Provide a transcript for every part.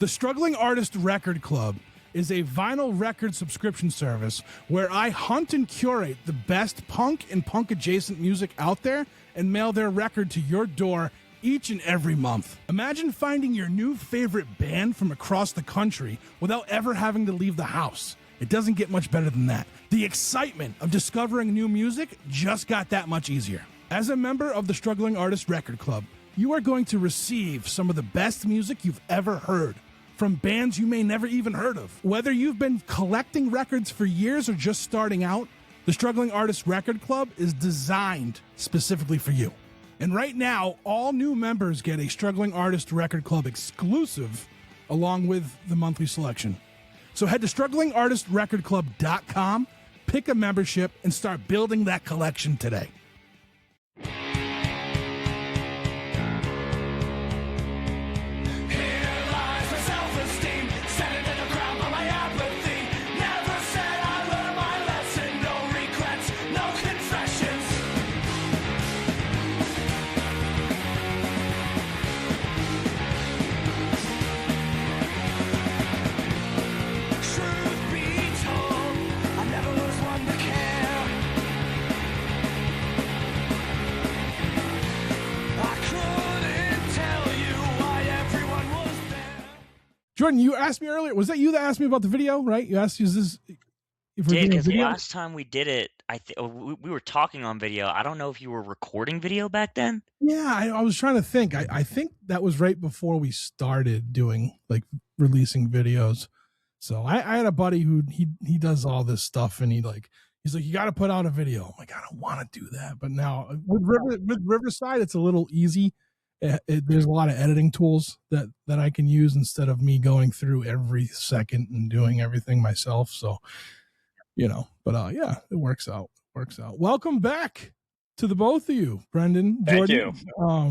The Struggling Artist Record Club is a vinyl record subscription service where I hunt and curate the best punk and punk adjacent music out there and mail their record to your door each and every month. Imagine finding your new favorite band from across the country without ever having to leave the house. It doesn't get much better than that. The excitement of discovering new music just got that much easier. As a member of the Struggling Artist Record Club, you are going to receive some of the best music you've ever heard from bands you may never even heard of. Whether you've been collecting records for years or just starting out, the Struggling Artist Record Club is designed specifically for you. And right now, all new members get a Struggling Artist Record Club exclusive along with the monthly selection. So head to StrugglingArtistRecordClub.com, pick a membership, and start building that collection today. Jordan, you asked me earlier. Was that you that asked me about the video? Right? You asked, "Is this?" If we're doing a Because video? last time we did it, we were talking on video. I don't know if you were recording video back then. Yeah, I was trying to think. I think that was right before we started doing releasing videos. So I had a buddy who he does all this stuff, and he's like, you got to put out a video. I'm like, I don't want to do that, but now with Riverside, it's a little easy. There's a lot of editing tools that I can use instead of me going through every second and doing everything myself. So, but yeah, it works out. Welcome back to the both of you, Brendan, Jordan. Thank you.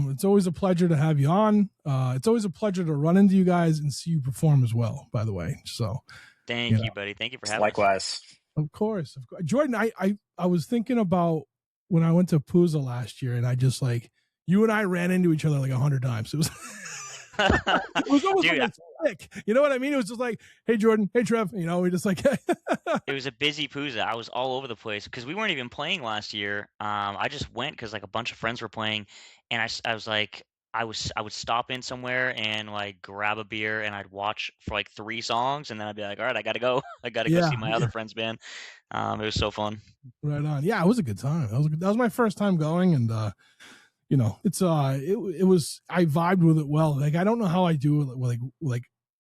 It's always a pleasure to have you on. It's always a pleasure to run into you guys and see you perform as well, by the way. So thank you, buddy. Thank you for having us. Likewise. Of course. Jordan, I was thinking about when I went to Pooza last year, and I just you and I ran into each other 100 times. It was it was almost Dude, like a stick. You know what I mean? It was just like, hey, Jordan, hey, Trev. We just it was a busy Pooza. I was all over the place because we weren't even playing last year. I just went because a bunch of friends were playing, and I was like, I would stop in somewhere and grab a beer, and I'd watch for 3 songs, and then I'd be like, all right, I gotta go. I gotta go see my other friend's band. It was so fun. Right on. Yeah, it was a good time. That was my first time going, and it's it was, I vibed with it well. I don't know how I do it with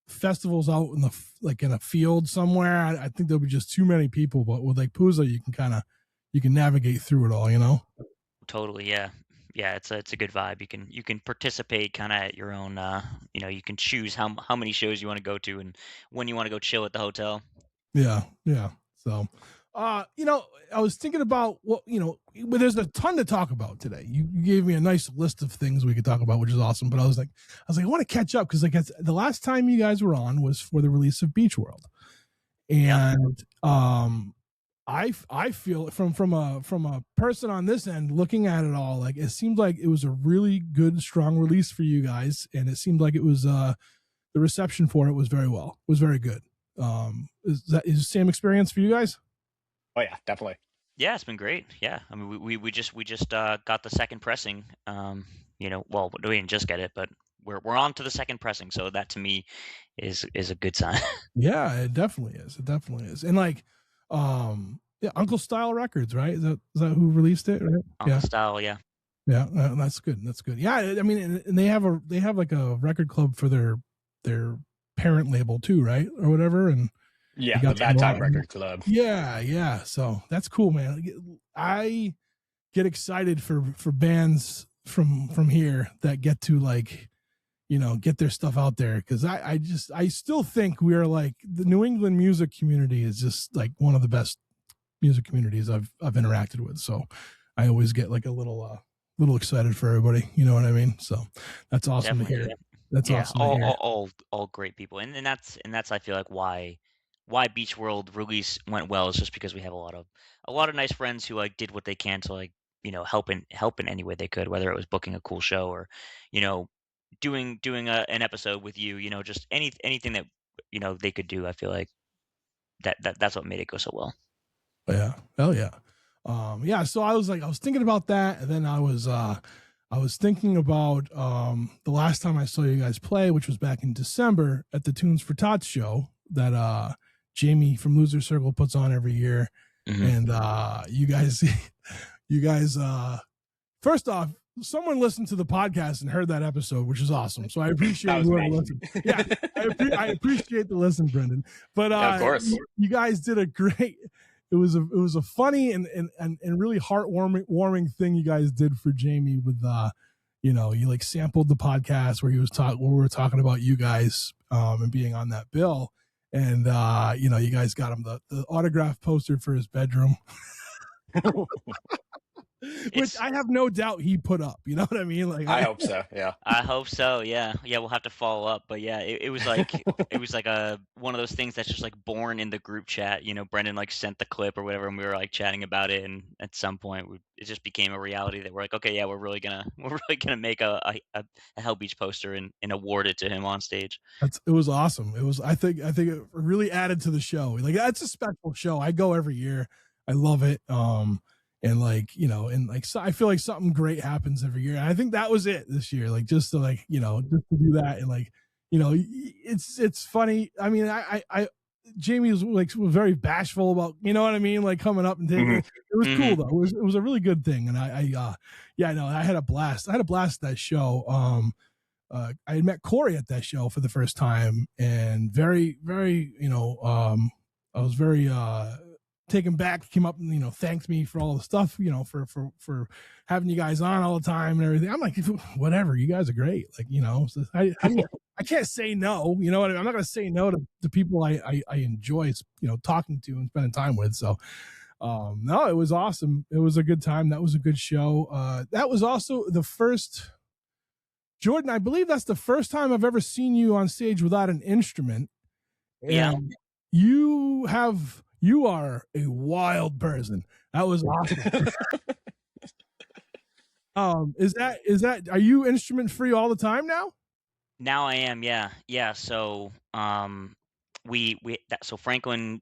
festivals out in the in a field somewhere. I think there'll be just too many people, but with Pooza, you can navigate through it all, Totally, yeah. It's a good vibe. You can participate kind of at your own. You can choose how many shows you want to go to and when you want to go chill at the hotel. Yeah. So, I was thinking about there's a ton to talk about today. You gave me a nice list of things we could talk about, which is awesome. But I was like, I want to catch up because the last time you guys were on was for the release of Beach World, and I feel from a person on this end looking at it all, it seemed like it was a really good, strong release for you guys, and it seemed like it was the reception for it was very well. It was very good. Is the same experience for you guys? Oh yeah, definitely. Yeah, it's been great. Yeah, I mean, we just got the second pressing. Well, we didn't just get it, but we're on to the second pressing. So that to me is a good sign. Yeah, it definitely is. And Uncle Style Records, right? Is that who released it? Right? Uncle Style, yeah. Yeah, that's good. Yeah, I mean, and they have a record club for their parent label too, right, or whatever, and. Yeah, the Bad Time Record Club. Yeah. So that's cool, man. I get excited for bands from here that get to get their stuff out there, because I still think we are the New England music community is just one of the best music communities I've interacted with. So I always get a little excited for everybody. You know what I mean? So that's awesome to hear. That's awesome. All great people, and that's I feel why Beach World release went well is just because we have a lot of nice friends who did what they can to help in any way they could, whether it was booking a cool show or doing an episode with you, you know, just anything that, you know, they could do. I feel like that's what made it go so well. Yeah. Hell yeah. Yeah. So I was thinking about that, and then I was thinking about the last time I saw you guys play, which was back in December at the Tunes for Tots show that Jamie from Loser Circle puts on every year. Mm-hmm. And you guys, first off, someone listened to the podcast and heard that episode, which is awesome. So I appreciate whoever listened. Yeah, I appreciate the listen, Brendan. But yeah, of course, you guys did a great. It was a funny and really heartwarming thing you guys did for Jamie with you know, you like sampled the podcast where we were talking about you guys and being on that bill, and you know, you guys got him the autograph poster for his bedroom. Which I have no doubt he put up. You know what I mean? Like I hope so. Yeah. I hope so. Yeah. Yeah. We'll have to follow up. But yeah, it was like one of those things that's just like born in the group chat. You know, Brendan like sent the clip or whatever, and we were like chatting about it. And at some point, it just became a reality that we're like, okay, yeah, we're really gonna make a Hell Beach poster and award it to him on stage. It was awesome. It was. I think it really added to the show. Like that's a special show. I go every year. I love it. And like, you know, and like, so I feel like something great happens every year. And I think that was it this year. Like, just to like, you know, just to do that. And like, you know, it's funny. I mean, Jamie was very bashful about, you know what I mean? Like coming up and taking it. It was cool though. It was a really good thing. And yeah, no, I had a blast. I had a blast at that show. I had met Corey at that show for the first time, and very, very, you know, I was very, taken back, came up and, you know, thanked me for all the stuff, you know, for having you guys on all the time and everything. I'm like, whatever, you guys are great. Like, you know, so I can't say no, you know what I mean? I'm not going to say no to the people I enjoy, you know, talking to and spending time with. So, no, it was awesome. It was a good time. That was a good show. That was also the first, Jordan, I believe that's the first time I've ever seen you on stage without an instrument. Yeah. And you are a wild person. That was awesome. Is that are you instrument free all the time now? Now I am, yeah. Yeah. So so Franklin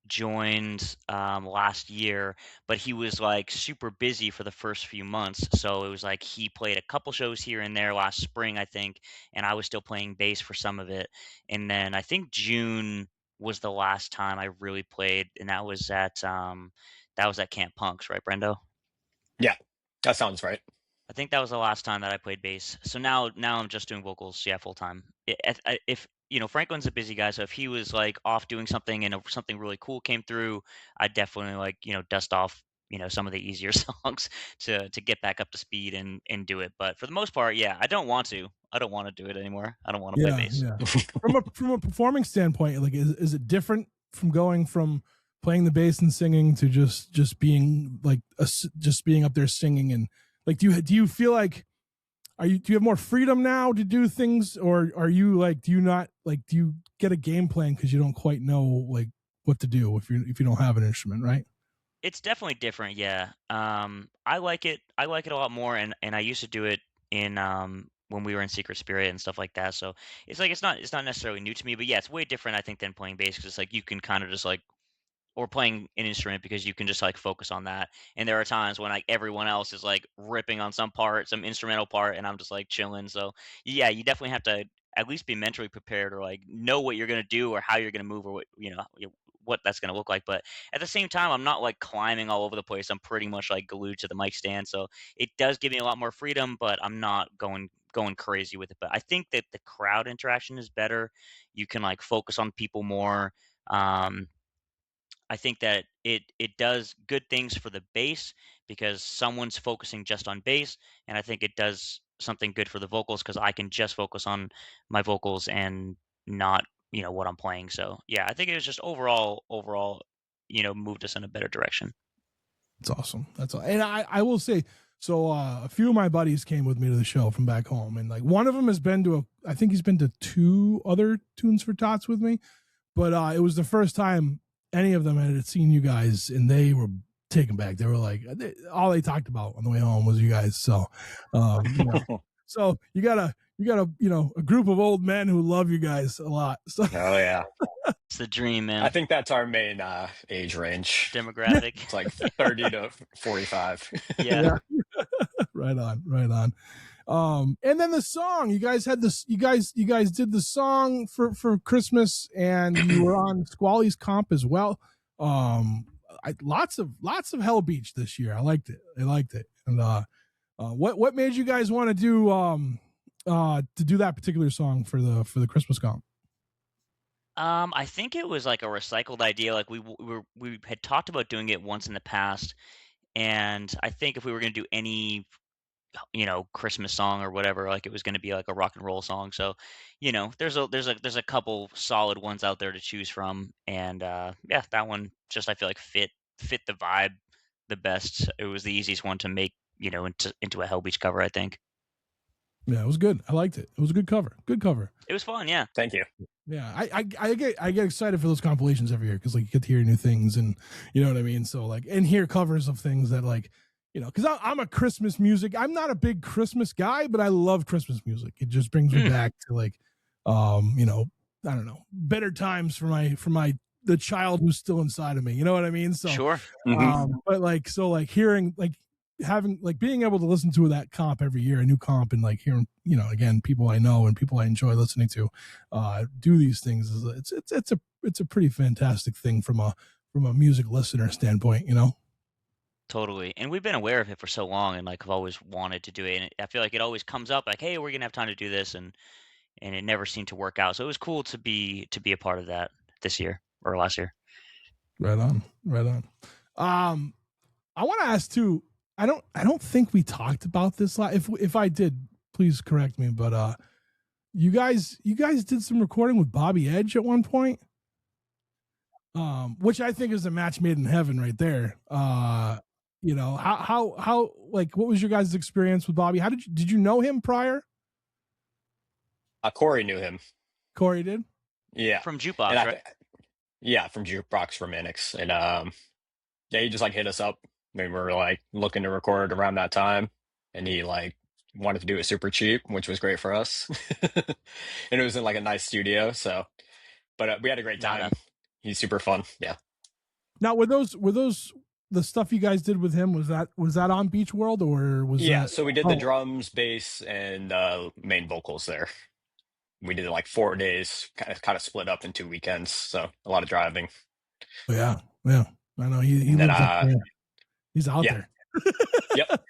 joined last year, but he was like super busy for the first few months. So it was like he played a couple shows here and there last spring, I think, and I was still playing bass for some of it. And then I think June was the last time I really played, and that was at Camp Punks, right, Brendo? Yeah, that sounds right. I think that was the last time that I played bass. So now I'm just doing vocals, yeah, full time. If you know, Franklin's a busy guy, so if he was like off doing something and something really cool came through, I'd definitely like, you know, dust off, you know, some of the easier songs to get back up to speed and do it. But for the most part, yeah, I don't want to do it anymore. I don't want to play bass. Yeah. From a performing standpoint, like is it different from going from playing the bass and singing to just being like just being up there singing? And like, do you feel like do you have more freedom now to do things, or are you like, do you get a game plan because you don't quite know like what to do if you don't have an instrument, right? It's definitely different, yeah. I like it a lot more, and I used to do it in when we were in Secret Spirit and stuff like that. So it's like it's not necessarily new to me, but yeah, it's way different, I think, than playing bass, because it's like you can kind of just like, or playing an instrument, because you can just like focus on that. And there are times when like everyone else is like ripping on some instrumental part, and I'm just like chilling. So yeah, you definitely have to at least be mentally prepared, or like know what you're gonna do or how you're gonna move, or what, you know, what that's gonna look like. But at the same time, I'm not like climbing all over the place. I'm pretty much like glued to the mic stand, so it does give me a lot more freedom. But I'm not going crazy with it. But I think that the crowd interaction is better. You can like focus on people more. I think that it does good things for the bass, because someone's focusing just on bass, and I think it does something good for the vocals, because I can just focus on my vocals and not, you know, what I'm playing. So yeah, I think it was just overall, you know, moved us in a better direction. That's awesome. That's all. And I will say, so a few of my buddies came with me to the show from back home, and like one of them has been to I think he's been to 2 other Tunes for Tots with me, but it was the first time any of them had seen you guys, and they were taken back. They were like, all they talked about on the way home was you guys. So, you know, so you gotta you got a group of old men who love you guys a lot. So Oh yeah. It's the dream, I man. think that's our main age range. Demographic. It's like 30 to 45. Yeah. right on. And then the song, you guys had this, you guys did the song for Christmas, and you were on Squally's comp as well. Lots of Hell Beach this year. I liked it. And what made you guys want to do that particular song for the Christmas comp? I think it was like a recycled idea. Like we had talked about doing it once in the past, and I think if we were going to do any Christmas song or whatever, like it was going to be like a rock and roll song. So there's a couple solid ones out there to choose from, and yeah, that one just I feel like fit the vibe the best. It was the easiest one to make into a Hell Beach cover, I think. Yeah, it was good. I liked it. It was a good cover. It was fun. Yeah. Thank you. Yeah, I get excited for those compilations every year because like you get to hear new things, and you know what I mean. So like, and hear covers of things that like, because I'm a Christmas music. I'm not a big Christmas guy, but I love Christmas music. It just brings me back to like, I don't know, better times for the child who's still inside of me. You know what I mean? So Sure. but like, so like hearing like having like being able to listen to that comp every year, a new comp, and like hearing again people I know and people I enjoy listening to do these things it's a pretty fantastic thing from a music listener standpoint. Totally. And we've been aware of it for so long, and like I've always wanted to do it, and I feel like it always comes up like, hey, we're gonna have time to do this, and it never seemed to work out. So it was cool to be a part of that this year or last year. Right on. I want to ask too. I don't think we talked about this. If I did, please correct me. But you guys did some recording with Bobby Edge at one point, which I think is a match made in heaven right there. How like what was your guys' experience with Bobby? How did you know him prior? Corey knew him. Corey did. Yeah. From Jukebox, And right? yeah, from Jukebox Romantics, and yeah, he just like hit us up. We were like looking to record around that time, and he like wanted to do it super cheap, which was great for us. And it was in like a nice studio, so but we had a great time. He's super fun. Yeah. Now, were those the stuff you guys did with him? Was that on Beach World, or was that... So we did the drums, bass, and main vocals there. We did it like 4 days, kind of split up in 2 weekends, so a lot of driving. Yeah. I know he lives up there. He's out there. Yep.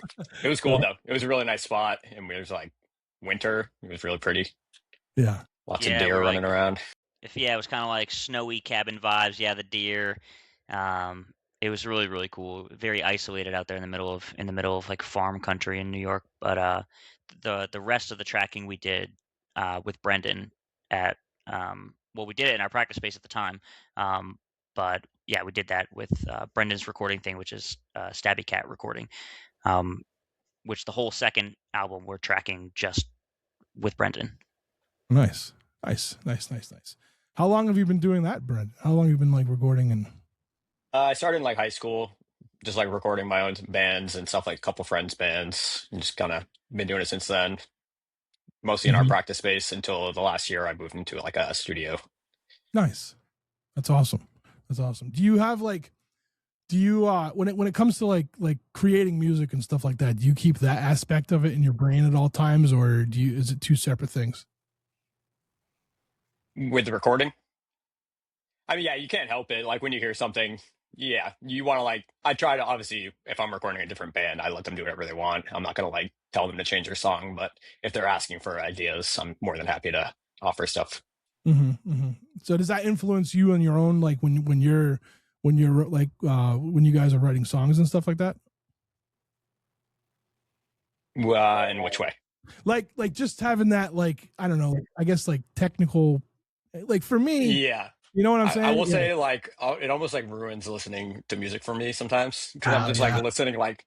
It was cool though. It was a really nice spot, and it was like winter. It was really pretty. Yeah. Lots of deer running around. It was kind of like snowy cabin vibes. Yeah, the deer. It was really, really cool. Very isolated out there in the middle of like farm country in New York. But the rest of the tracking we did with Brendan at we did it in our practice space at the time. But yeah, we did that with Brendan's recording thing, which is Stabby Cat recording, which the whole second album we're tracking just with Brendan. Nice. How long have you been doing that, Brendan? How long have you been like recording? And I started in like high school, just like recording my own bands and stuff, like a couple friends' bands, and just kind of been doing it since then. Mostly in our practice space until the last year I moved into like a studio. Nice. That's awesome. Do you have like, when it comes to like creating music and stuff like that, do you keep that aspect of it in your brain at all times, or is it two separate things? With the recording? I mean, yeah, you can't help it. Like when you hear something, yeah, you want to like, I try to, obviously, if I'm recording a different band, I let them do whatever they want. I'm not going to like tell them to change their song, but if they're asking for ideas, I'm more than happy to offer stuff. So does that influence you on your own, like when you're like when you guys are writing songs and stuff like that? In which way? Like just having that, like, I don't know, like, I guess like technical, like for me, yeah, you know what I'm saying? I will say like it almost like ruins listening to music for me sometimes, because I'm just like listening like,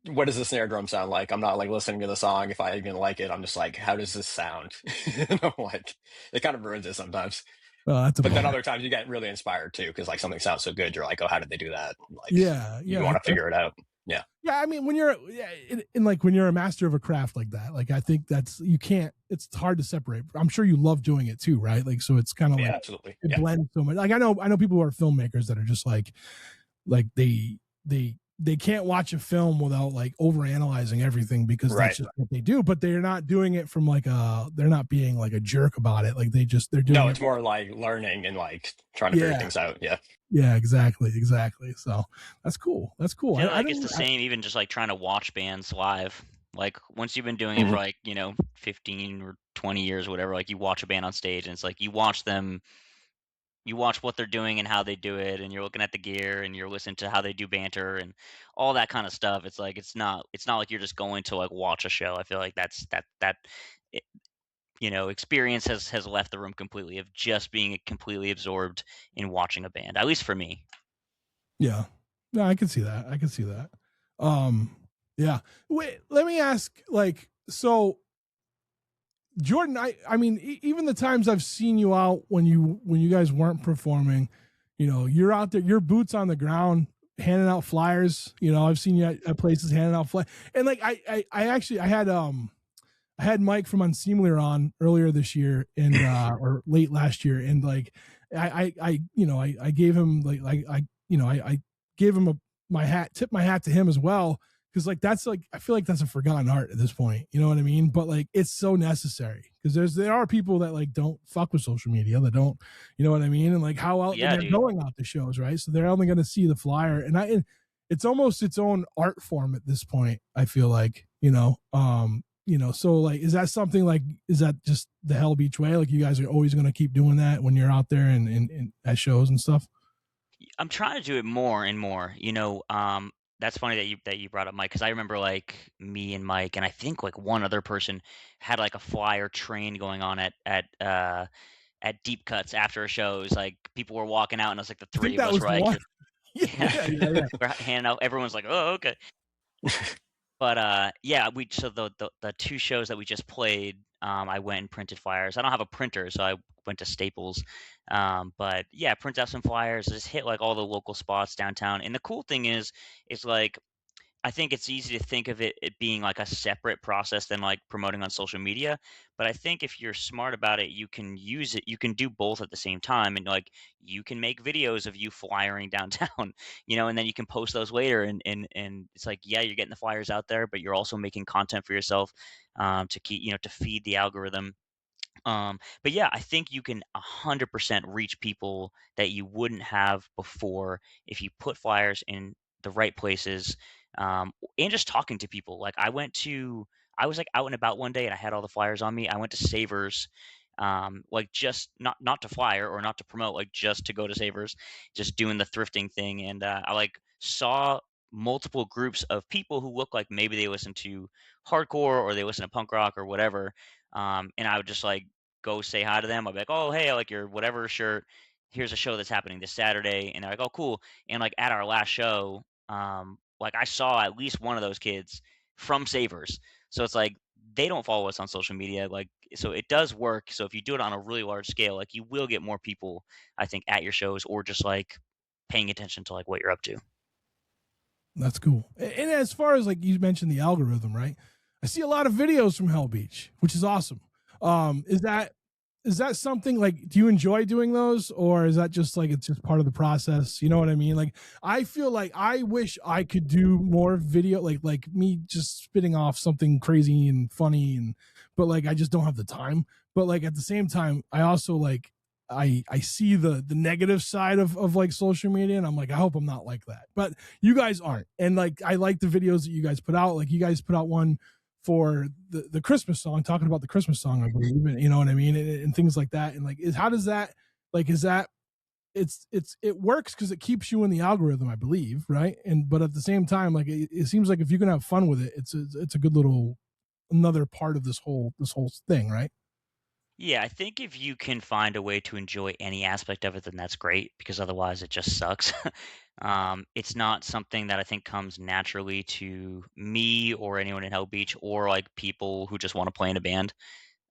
what does the snare drum sound like? I'm not like listening to the song. If I even like it, I'm just like, how does this sound? And I'm like, it kind of ruins it sometimes. But then other times you get really inspired too, because like something sounds so good, you're like, oh, how did they do that? Like, yeah, you want to figure it out. Yeah. Yeah, I mean, when you're like when you're a master of a craft like that, like I think that's you can't. It's hard to separate. I'm sure you love doing it too, right? Like, so it's kind of Yeah, like absolutely. it Yeah. blends so much. Like I know people who are filmmakers that are just like they can't watch a film without like over analyzing everything because Right. that's just what they do. But they're not doing it from like they're not being like a jerk about it. Like they're doing No, it. it's more like learning and like trying to figure Yeah, things out. Yeah. yeah, exactly. So that's cool. That's cool. I feel I like it's the didn't. same, even just like trying to watch bands live. Like once you've been doing it for Mhm. like 15 or 20 years, whatever. Like you watch a band on stage, and it's like you watch them, you watch what they're doing and how they do it, and you're looking at the gear and you're listening to how they do banter and all that kind of stuff. It's like it's not like you're just going to like watch a show. I feel like that it, experience has left the room completely of just being completely absorbed in watching a band. At least for me. Yeah. No, I can see that. I can see that. Um, yeah. Wait, let me ask, like, so Jordan, I mean, even the times I've seen you out when you guys weren't performing, you're out there, your boots on the ground, handing out flyers. I've seen you at places handing out flyers, and like I actually I had Mike from Unseemlier on earlier this year and or late last year, and like I gave him I gave him my hat, tipped my hat to him as well, because like that's like I feel like that's a forgotten art at this point. You know what I mean? But like it's so necessary because there are people that like don't fuck with social media, that don't, you know what I mean? And like how out Yeah, they're dude. going out to shows, right? So they're only going to see the flyer, and it's almost its own art form at this point. I feel like so like is that something like is that just the Hell Beach way? Like you guys are always going to keep doing that when you're out there and at shows and stuff? I'm trying to do it more and more. That's funny that you brought up Mike, because I remember like me and Mike and I think like one other person had like a flyer train going on at Deep Cuts after a show. It was like people were walking out and it was like the I three think of that us was were the like, one. yeah, Yeah. we're handing out. Everyone's like, oh, okay. But yeah, we so the two shows that we just played, I went and printed flyers. I don't have a printer, so I went to Staples. But yeah, print out some flyers, just hit like all the local spots downtown. And the cool thing is like I think it's easy to think of it being like a separate process than like promoting on social media. But I think if you're smart about it, you can use it. You can do both at the same time, and like you can make videos of you flyering downtown, and then you can post those later. And it's like, yeah, you're getting the flyers out there, but you're also making content for yourself, to keep to feed the algorithm. But yeah, I think you can 100% reach people that you wouldn't have before if you put flyers in the right places, and just talking to people. Like I was like out and about one day and I had all the flyers on me. I went to Savers, like just not to flyer or not to promote, like just to go to Savers, just doing the thrifting thing, and I like saw multiple groups of people who look like maybe they listen to hardcore or they listen to punk rock or whatever, and I would just like go say hi to them. I'll be like, "Oh, hey, I like your whatever shirt. Here's a show that's happening this Saturday." And they're like, "Oh, cool." And like at our last show, like I saw at least one of those kids from Savers. So it's like they don't follow us on social media. Like, so it does work. So if you do it on a really large scale, like you will get more people, I think, at your shows or just like paying attention to like what you're up to. That's cool. And as far as like you mentioned the algorithm, right? I see a lot of videos from Hell Beach, which is awesome. Is that something like do you enjoy doing those, or is that just like it's just part of the process? You know what I mean? Like I feel like I wish I could do more video, like me just spitting off something crazy and funny, and but like I just don't have the time. But like at the same time, I also like I see the negative side of like social media, and I'm like I hope I'm not like that. But you guys aren't, and like I like the videos that you guys put out. Like you guys put out one for the Christmas song, talking about the Christmas song, I believe, and you know what I mean, and things like that. And like, how does that like is that it works because it keeps you in the algorithm, I believe, right? And but at the same time, like it seems like if you can have fun with it, it's a good little another part of this whole thing, right? Yeah, I think if you can find a way to enjoy any aspect of it, then that's great because otherwise it just sucks. It's not something that I think comes naturally to me or anyone in Hell Beach or like people who just want to play in a band.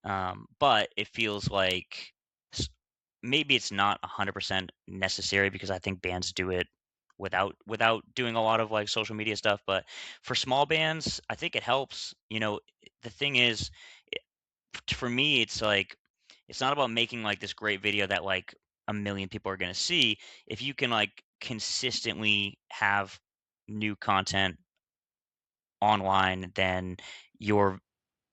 But it feels like s- maybe it's not 100% necessary because I think bands do it without doing a lot of like social media stuff. But for small bands, I think it helps. The thing is, for me, it's like it's not about making like this great video that like a million people are going to see. If you can like consistently have new content online, then your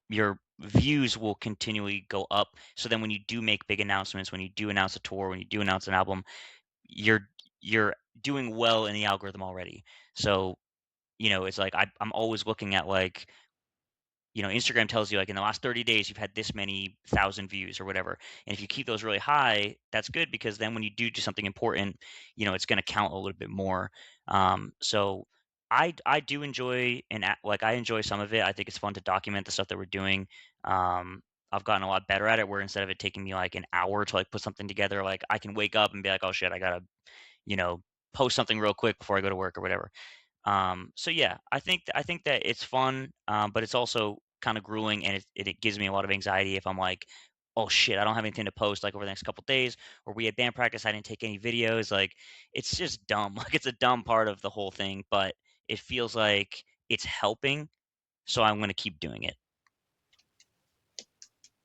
your views will continually go up. So then when you do make big announcements, when you do announce a tour, when you do announce an album, you're you're doing well in the algorithm already. So, it's like I'm always looking at like, Instagram tells you like in the last 30 days you've had this many thousand views or whatever. And if you keep those really high, that's good because then when you do something important, it's going to count a little bit more. So I do enjoy like I enjoy some of it. I think it's fun to document the stuff that we're doing. I've gotten a lot better at it where instead of it taking me like an hour to like put something together, like I can wake up and be like, oh shit, I gotta, you know, post something real quick before I go to work or whatever. So yeah, I think that it's fun, but it's also kind of grueling, and it gives me a lot of anxiety if I'm like, oh shit, I don't have anything to post like over the next couple days, or we had band practice, I didn't take any videos. Like it's just dumb. Like it's a dumb part of the whole thing, but it feels like it's helping, so I'm gonna keep doing it.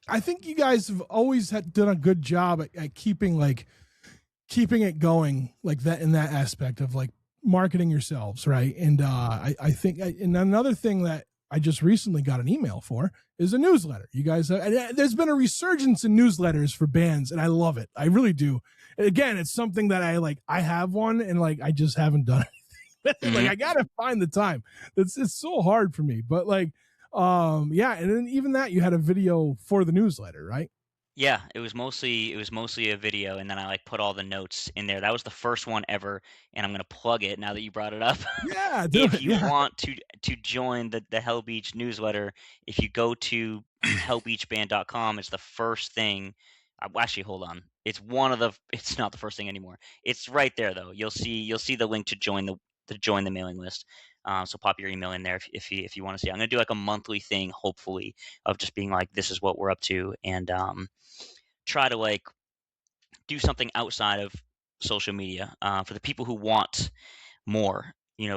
I think you guys have always done a good job at keeping it going like that in that aspect of like marketing yourselves, right? And I think and another thing that I just recently got an email for is a newsletter. You guys, there's been a resurgence in newsletters for bands, and I love it. I really do. And again, it's something that I have one, and like I just haven't done anything. Like I gotta find the time. It's so hard for me, but like yeah, and then even that you had a video for the newsletter, right? Yeah, it was mostly a video, and then I like put all the notes in there. That was the first one ever, and I'm gonna plug it now that you brought it up. Yeah, do If it. you Yeah. want to join the Hell Beach newsletter, if you go to hellbeachband.com, it's the first thing. Actually, hold on. It's one of the. It's not the first thing anymore. It's right there though. You'll see the link to join the mailing list. So pop your email in there if you want to see. I'm gonna do like a monthly thing, hopefully, of just being like, this is what we're up to, and try to like do something outside of social media for the people who want more.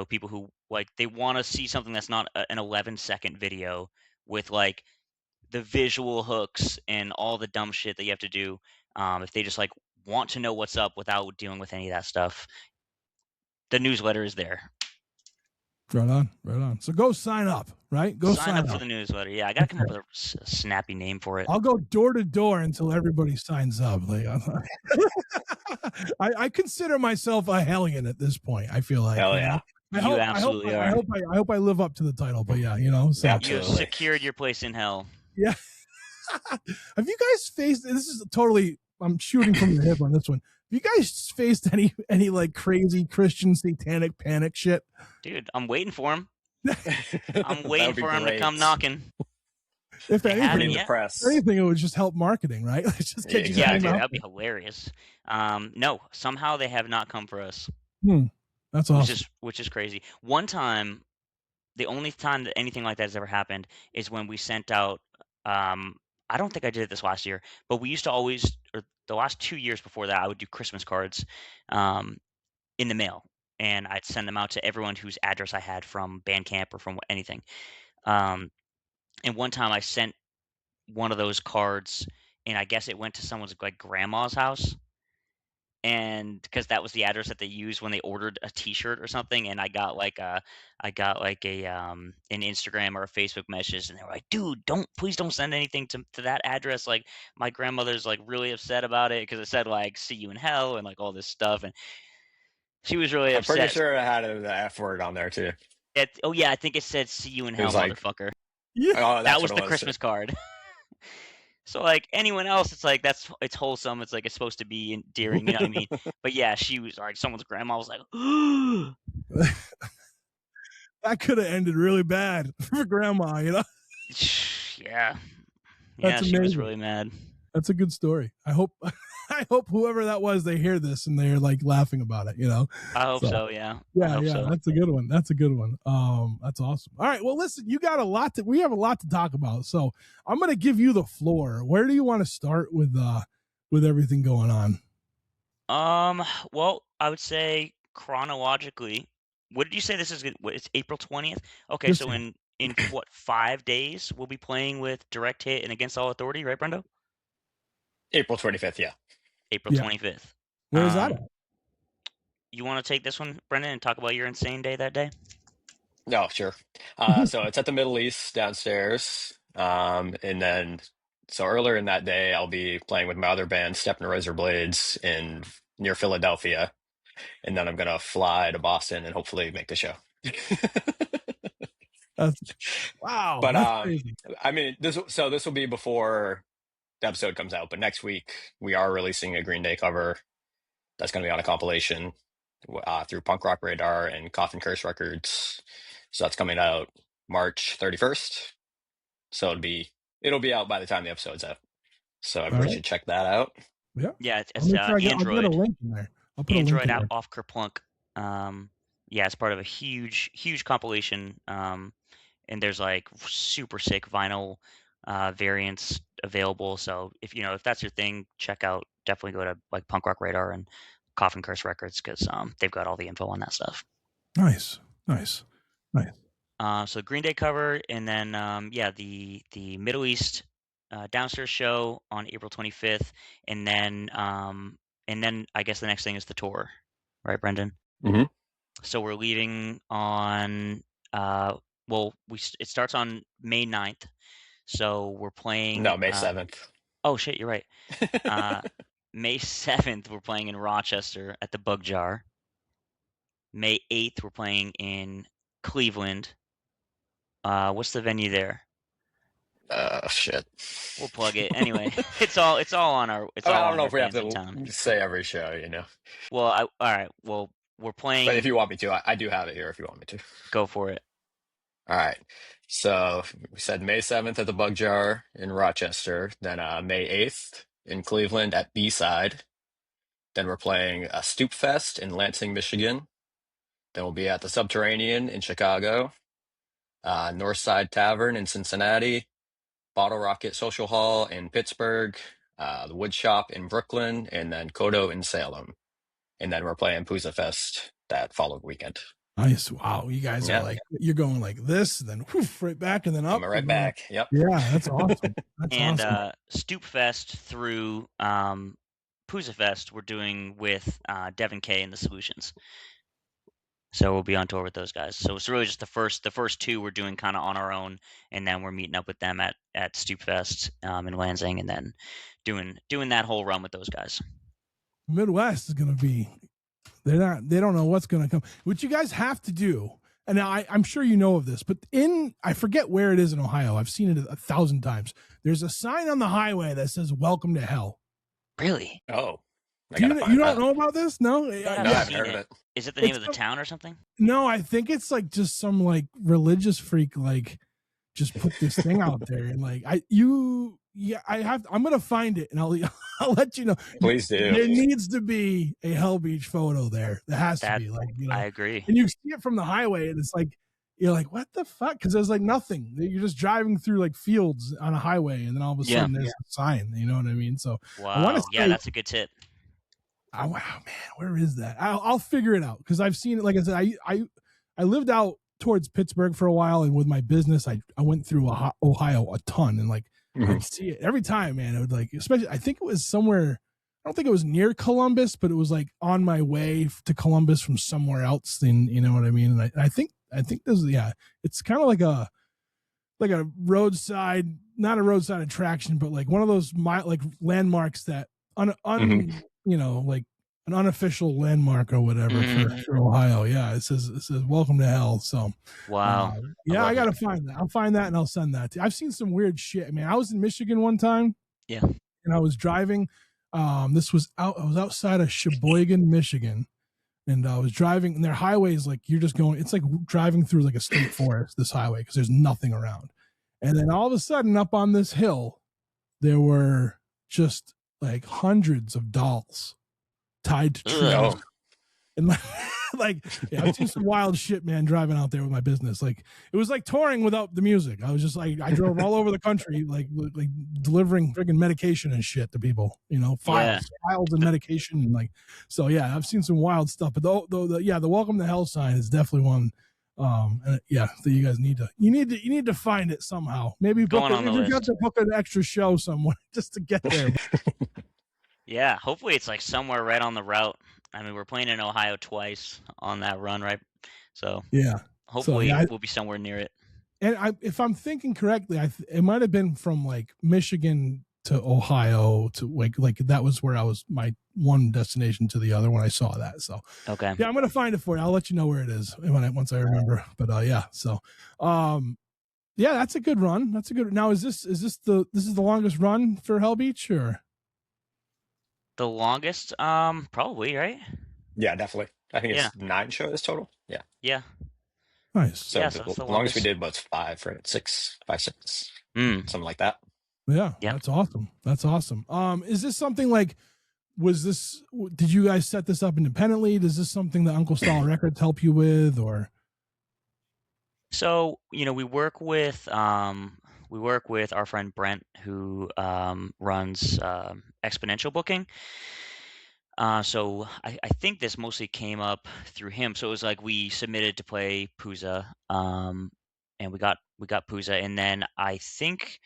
People who like they want to see something that's not an 11-second video with like the visual hooks and all the dumb shit that you have to do. If they just like want to know what's up without dealing with any of that stuff, the newsletter is there. Right on, right on. So go sign up, right? Go sign up for the newsletter. Yeah, I gotta come up with a snappy name for it. I'll go door to door until everybody signs up. Like, I consider myself a hellion at this point. I feel like, Hell yeah. You absolutely are. I hope I live up to the title. But yeah, so Yeah. You have Absolutely. secured your place in hell. yeah. Have you guys faced? This is totally. I'm shooting from the hip on this one. Have you guys faced any like crazy Christian satanic panic shit? Dude, I'm waiting for him. I'm That waiting would be for him to great. come knocking. If I haven't anything, yet. The press. if anything, it would just help marketing, right? Let's just get you Yeah, guys dude, out. that'd be hilarious. No, somehow they have not come for us, That's awesome. which is crazy. One time, the only time that anything like that has ever happened is when we sent out. I don't think I did it this last year, but we used to always, or the last 2 years before that, I would do Christmas cards in the mail, and I'd send them out to everyone whose address I had from Bandcamp or from anything. Um, and one time I sent one of those cards, and I guess it went to someone's like grandma's house, and because that was the address that they used when they ordered a T-shirt or something, and I got like a an Instagram or a Facebook message, and they were like, "Dude, please don't send anything to that address. Like my grandmother's like really upset about it because it said like see you in hell and like all this stuff, and she was really I'm pretty upset." sure it had the F word on there too. Oh yeah, I think it said "see you in It hell, was like, motherfucker." Yeah. oh, that's That was what the it was. Christmas card. So like anyone else, it's like it's wholesome. It's like it's supposed to be endearing, you know what I mean? But yeah, she was like someone's grandma was like, That could have ended really bad for grandma, yeah, That's she was amazing. really mad. That's a good story. I hope whoever that was, they hear this and they're like laughing about it, I hope So, so. Yeah. I Yeah, hope yeah, so. that's a good one. That's a good one. That's awesome. All right, well, listen, we have a lot to talk about. So I'm gonna give you the floor. Where do you want to start with everything going on? Well, I would say chronologically, what did you say this is? It's April 20th. Okay, This so year. in what 5 days we'll be playing with Direct Hit and Against All Authority, right, Brendo? April 25th. Yeah. April Yeah. 25th. Where's that at? You want to take this one, Brendan, and talk about your insane day that day? No, sure. So it's at the Middle East downstairs. And then so earlier in that day, I'll be playing with my other band, Stephen Razor Blades, in near Philadelphia. And then I'm gonna fly to Boston and hopefully make the show. Wow, But that's crazy. I mean, this will be before the episode comes out. But next week we are releasing a Green Day cover that's gonna be on a compilation through Punk Rock Radar and Coffin Curse Records. So that's coming out March 31st. So it'll be out by the time the episode's out. So everybody should check that out. Yeah. Yeah, I'll it's make sure I'll get a Android. link in there. I'll put a link Android in out there. off Kerplunk. Yeah, it's part of a huge compilation. And there's like super sick vinyl variants available. So if that's your thing, definitely go to like Punk Rock Radar and Coffin Curse Records, because they've got all the info on that stuff. Nice. So Green Day cover, and then the Middle East downstairs show on April 25th, and then I guess the next thing is the tour, right, Brendan? Mm-hmm. So we're leaving on it starts on May 9th. So we're playing May 7th. Oh shit, you're right. May 7th we're playing in Rochester at the Bug Jar. May 8th we're playing in Cleveland. What's the venue there? Shit. We'll plug it anyway. It's all on our. I don't know if we have to say every show, Well, all right. Well, we're playing. But if you want me to, I do have it here. If you want me to, go for it. All right. So we said May 7th at the Bug Jar in Rochester. Then May 8th in Cleveland at B-Side. Then we're playing a Stoop Fest in Lansing, Michigan. Then we'll be at the Subterranean in Chicago. Northside Tavern in Cincinnati. Bottle Rocket Social Hall in Pittsburgh. The Wood Shop in Brooklyn. And then Kodo in Salem. And then we're playing Pooza Fest that following weekend. Nice. Wow. You guys are like, you're going like this, then whoof, right back, and then up. Right back. Yep. Yeah, that's awesome. And awesome. Stoop Fest through Pooza Fest we're doing with Devin K and the Solutions. So we'll be on tour with those guys. So it's really just the first two we're doing kind of on our own, and then we're meeting up with them at Stoop Fest in Lansing, and then doing that whole run with those guys. Midwest is going to be, they don't know what's going to come. What you guys have to do, and I'm sure you know of this, but I forget where it is in Ohio. I've seen it 1,000 times. There's a sign on the highway that says "Welcome to Hell." Really? Oh, you don't know about this? No, I haven't heard of it. Is it the name of the town or something? No, I think it's like just some like religious freak like just put this thing out there, and like I'm gonna find it and I'll let you know. Please do. There needs to be a Hell Beach photo there. There has to be, like, I agree. And you see it from the highway, and it's like you're like, what the fuck? Because there's like nothing. You're just driving through like fields on a highway, and then all of a sudden there's a sign. You know what I mean? So wow, that's a good tip. Oh, wow, man, where is that? I'll figure it out, because I've seen it. Like I said, I lived out towards Pittsburgh for a while, and with my business, I went through Ohio a ton, and like I'd see it every time, man. It would like, especially, I think it was somewhere. I don't think it was near Columbus, but it was like on my way to Columbus from somewhere else. And you know what I mean? And I think this, it's kind of like a roadside, not a roadside attraction, but like one of those like landmarks that you know, like an unofficial landmark or whatever for Ohio. Yeah, it says "Welcome to Hell." So wow, I gotta find that. I'll find that and I'll send that to you. I've seen some weird shit. I mean, I was in Michigan one time. Yeah, and I was driving. I was outside of Sheboygan, Michigan, and I was driving. And their highway is like, you're just going. It's like driving through like a state forest. This highway, because there's nothing around. And then all of a sudden, up on this hill, there were just like hundreds of dolls tied to trees. And Like, yeah, I've seen some wild shit, man, driving out there with my business. Like, it was like touring without the music. I was just like, I drove all over the country, like delivering friggin' medication and shit to people, you know, files and medication. And like, so yeah, I've seen some wild stuff. But the Welcome to Hell sign is definitely one. And that you guys need to find it somehow. Maybe you have to book an extra show somewhere just to get there. Yeah, hopefully it's like somewhere right on the route. I mean, we're playing in Ohio twice on that run, right? So yeah, hopefully we'll be somewhere near it. And if I'm thinking correctly, it might have been from like Michigan to Ohio to like that was where I was my one destination to the other when I saw that. So okay, yeah, I'm gonna find it for you. I'll let you know where it is once I remember. But yeah, so yeah, that's a good run. That's a good. Now is this the longest run for Hell Beach or? The longest, probably, right? Yeah, definitely. I think it's 9 shows total. Yeah. Yeah. Nice. So the longest we did was 5, right? 6, something like that. Yeah, that's awesome. That's awesome. Is this something like? Did you guys set this up independently? Is this something that Uncle Stall Records help you with, or? So we work with our friend Brent, who runs Exponential Booking. So I think this mostly came up through him. So it was like we submitted to play Pooza, and we got Pooza, and then I think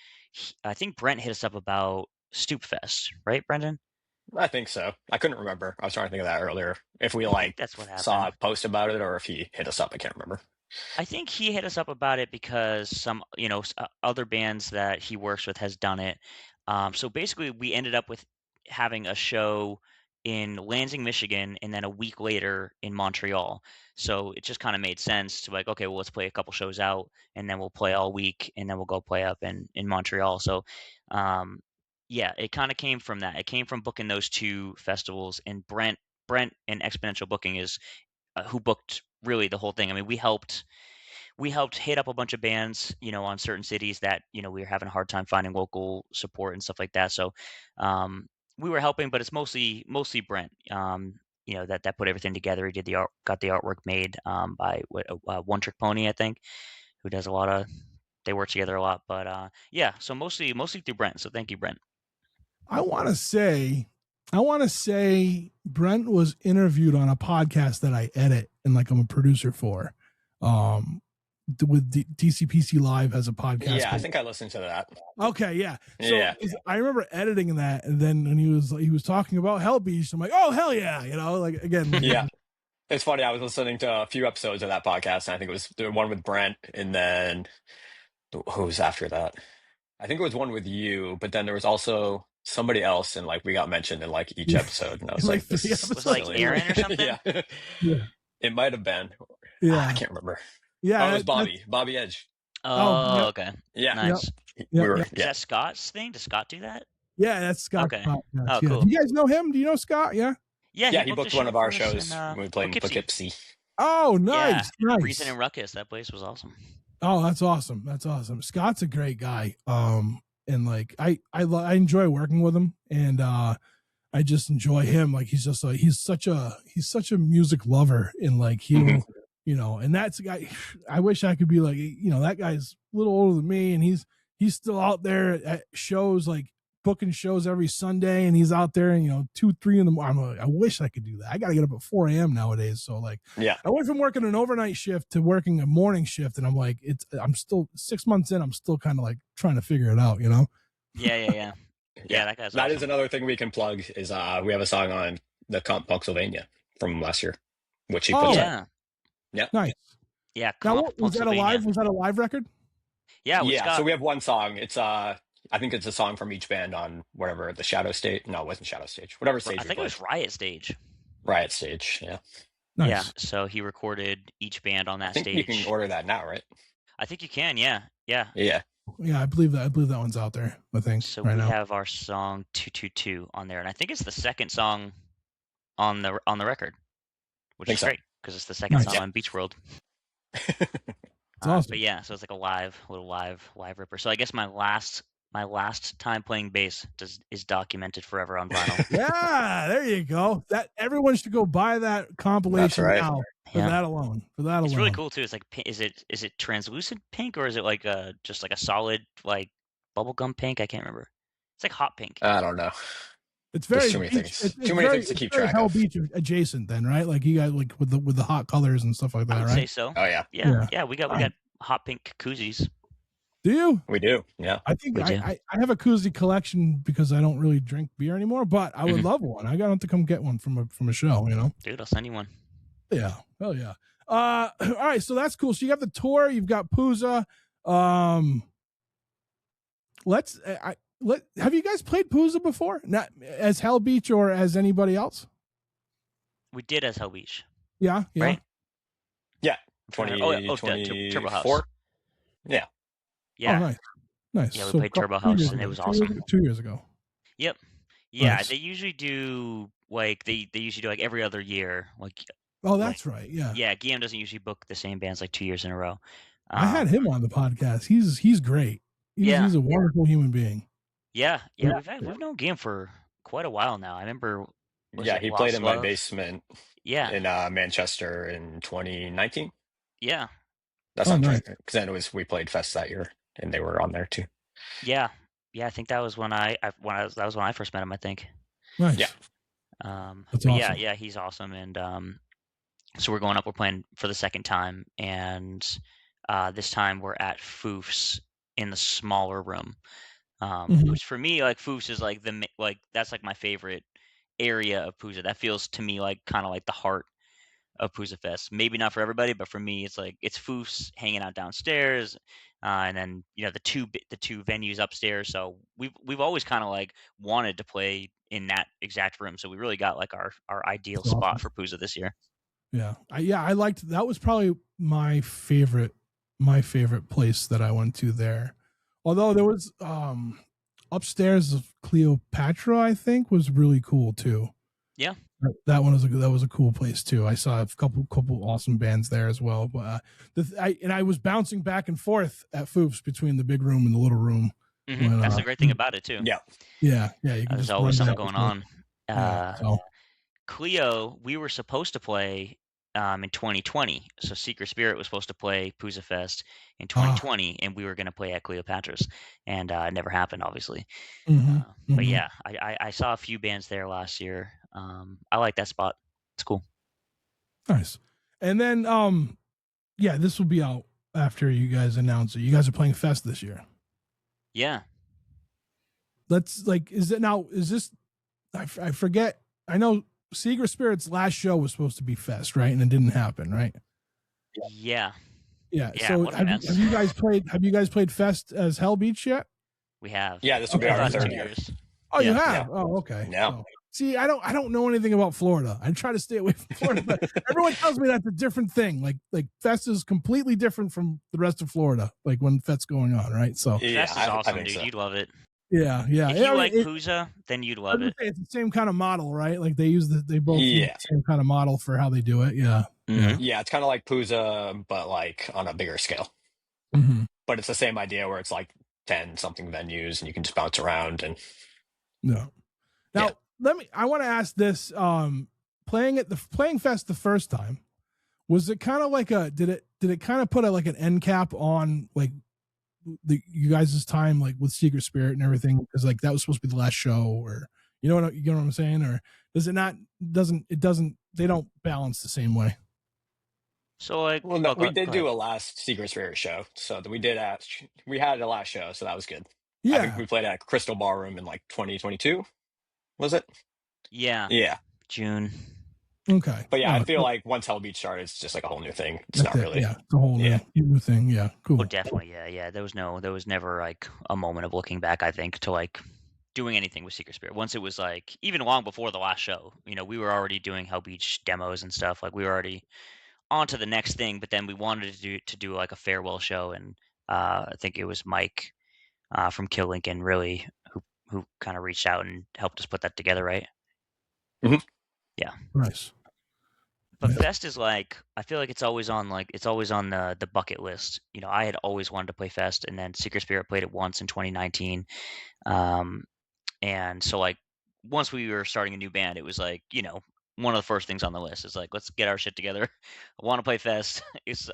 Brent hit us up about Stoop Fest, right, Brendan? I think so. I couldn't remember. I was trying to think of that earlier. If we that's what happened. saw a post about it, or if he hit us up, I can't remember. I think he hit us up about it because some other bands that he works with has done it. So basically, we ended up with having a show in Lansing, Michigan, and then a week later in Montreal. So it just kind of made sense to like, okay, well, let's play a couple shows out, and then we'll play all week, and then we'll go play up in Montreal. So, yeah, it kind of came from that. It came from booking those 2 festivals, and Brent and Exponential Booking is who booked really the whole thing. I mean, we helped hit up a bunch of bands, on certain cities that, we were having a hard time finding local support and stuff like that. So, we were helping, but it's mostly Brent, that put everything together. He did got the artwork made, by One Trick Pony, I think, who does they work together a lot, but, yeah, so mostly through Brent. So thank you, Brent. I want to say Brent was interviewed on a podcast that I edit and like I'm a producer for. With DCPC Live has a podcast. Yeah, I think I listened to that. Okay, yeah. So I remember editing that, and then when he was talking about Hell Beach, I'm like, oh hell yeah, like again. Yeah, it's funny. I was listening to a few episodes of that podcast, and I think it was the one with Brent, and then who was after that? I think it was one with you, but then there was also somebody else, and like we got mentioned in like each episode, and I was like, this was like Aaron or something. Yeah, it might have been. Yeah, I can't remember. Yeah, it was Bobby Edge. Oh, okay. Yeah, nice. Is that Scott's thing? Does Scott do that? Yeah, that's Scott. Okay. Oh, cool. Do you guys know him? Do you know Scott? Yeah. Yeah, he booked one of our shows when we played in Poughkeepsie. Oh, nice. Nice. Reason and Ruckus. That place was awesome. Oh, that's awesome. That's awesome. Scott's a great guy. And like I enjoy working with him, and I just enjoy him. Like he's such a music lover, and like he. And that's a guy. I wish I could be like, that guy's a little older than me, and he's still out there at shows, like booking shows every Sunday, and he's out there, 2, 3 in the morning. I wish I could do that. I got to get up at 4 a.m. nowadays. So like, yeah, I went from working an overnight shift to working a morning shift, and I'm like, I'm still 6 months in. I'm still kind of like trying to figure it out, Yeah. Yeah, that awesome. Is another thing we can plug is we have a song on the Comp Pennsylvania from last year, which he puts out. Yeah. Nice. Yeah. Now, was that a live record? Yeah. Yeah. So we have one song. It's I think it's a song from each band on whatever the Shadow Stage. No, it wasn't Shadow Stage. Whatever stage. I think it was Riot Stage. Riot Stage. Yeah. Nice. Yeah. So he recorded each band on that stage. You can order that now, right? I think you can. Yeah. Yeah. Yeah. I believe that one's out there. I think. So right we now. have our song 222 on there, and I think it's the second song on the record, which is great. Because it's the second song on Beach World. It's awesome. But yeah, so it's like a little live ripper. So I guess my last my last time playing bass is documented forever on vinyl. Yeah, there you go. That everyone should go buy that compilation right. now for Yeah. that alone. For that It's alone. really cool too. It's like, is it translucent pink, or is it like just like a solid like bubblegum pink? I can't remember. It's like hot pink. I don't know. It's There's very too many beach. things. Too many things to keep very track Hell of. Beach adjacent, then, right? Like you got like with the hot colors and stuff like I that, would right? say so. Oh yeah, Yeah. We got hot pink koozies. Do you? we do. Yeah. I think We do. I have a koozie collection because I don't really drink beer anymore, but I would Mhm. love one. I got to come get one from a show, you know? Dude, I'll send you one. Yeah. Hell yeah. All right, so that's cool. So you got the tour, you've got Pooza. Have you guys played Pooza before? Not as Hell Beach or as anybody else? We did as Hell Beach. Yeah, yeah. Right? Yeah. Turbo House. 2024. Yeah. Yeah. Oh, nice. Nice. Yeah, we So played Turbo 2 years House, and it ago. was 2 years awesome. ago, 2 years ago. Yep. Yeah, Nice. they usually do like they usually do like every other year. Like Oh, that's right. Yeah. yeah, Guillaume doesn't usually book the same bands like 2 years in a row. I had him on the podcast. He's great. Yeah. He's a wonderful human being. Yeah, Yeah. we've known Guillaume for quite a while now. I remember. Yeah, he played in my basement Yeah, in Manchester in 2019. yeah, That's Oh, not nice. true. Because then we played Fest that year, and they were on there too. yeah. I think that was when that was when I first met him. I think. Nice. Yeah. That's but awesome. yeah, he's awesome, and so we're going up. We're playing for the second time, and this time we're at Foof's in the smaller room. Mhm. Which for me, like Foof's is like that's like my favorite area of Pooza. That feels to me like kind of like the heart of Pooza Fest. Maybe not for everybody, but for me, it's like it's Foof's hanging out downstairs, and then the two venues upstairs. So we've always kind of like wanted to play in that exact room. So we really got like our ideal That's awesome. spot for Pooza this year. Yeah. I liked that. Was probably my favorite place that I went to there. Although there was upstairs of Cleopatra, I think, was really cool too. Yeah. That one was a cool place too. I saw a couple awesome bands there as well. But I was bouncing back and forth at Foof's between the big room and the little room. When, That's the great thing about it too. Yeah. Yeah. You can There's always something going on. So. Cleo, we were supposed to play in 2020. So Secret Spirit was supposed to play Pooza Fest in 2020, and we were going to play at Cleopatra's, and it never happened, obviously. But yeah, I saw a few bands there last year. I like that spot. It's cool. Nice. And then, yeah, this will be out after you guys announce it. You guys are playing Fest this year. Yeah. Is this, I forget. I know Secret Spirit's last show was supposed to be Fest, right? And it didn't happen, right? Yeah. Yeah. Yeah, So what a have mess. you guys played Fest as Hell Beach yet? We have. Yeah, this will be Okay. our Last 2 third year. years. Oh, you Yeah. have? Oh, okay. Yeah. So, see, I don't know anything about Florida. I try to stay away from Florida, but everyone tells me that's a different thing. Like Fest is completely different from the rest of Florida. Like when Fest's going on, right? So Yeah, Fest is I awesome, think dude. so. You'd love it. yeah. If Yeah, you I like mean, Pooza, then you'd I love was it. gonna say it's the same kind of model, right? Like they both use Yeah. the same kind of model for how they do it. Yeah. Mhm. Yeah, it's kind of like Pooza, but like on a bigger scale. Mm-hmm. But it's the same idea where it's like 10 something venues and you can just bounce around and No. Now Yeah. I want to ask this. Playing Fest the first time, was it kind of like did it kind of put like an end cap on like you guys' time, like with Secret Spirit and everything? Because like that was supposed to be the last show, or you know what I'm saying? Or does it not, they don't balance the same way? So like, well, no, oh, we go did do ahead. a last Secret Spirit show, so we had a last show, so that was good. I Yeah. think we played at Crystal Ballroom in like 2022, was it? Yeah. Yeah, June. Okay. but yeah, Oh, I feel so like once Hell Beach started, it's just like a whole new thing. It's that's not it. really. Yeah, it's a whole Yeah. new thing. Yeah, cool. Oh, definitely. Yeah. There was never like a moment of looking back, I think, to like doing anything with Secret Spirit. Once it was like, even long before the last show, we were already doing Hell Beach demos and stuff. Like we were already on to the next thing, but then we wanted to do like a farewell show, and I think it was Mike from Kill Lincoln really who kind of reached out and helped us put that together, right? Mhm. Yeah. Nice. But Fest is like, I feel like it's always on the bucket list. You know, I had always wanted to play Fest, and then Secret Spirit played it once in 2019. Um, and so like once we were starting a new band, it was like, you know, one of the first things on the list is like, let's get our shit together. I want to play Fest.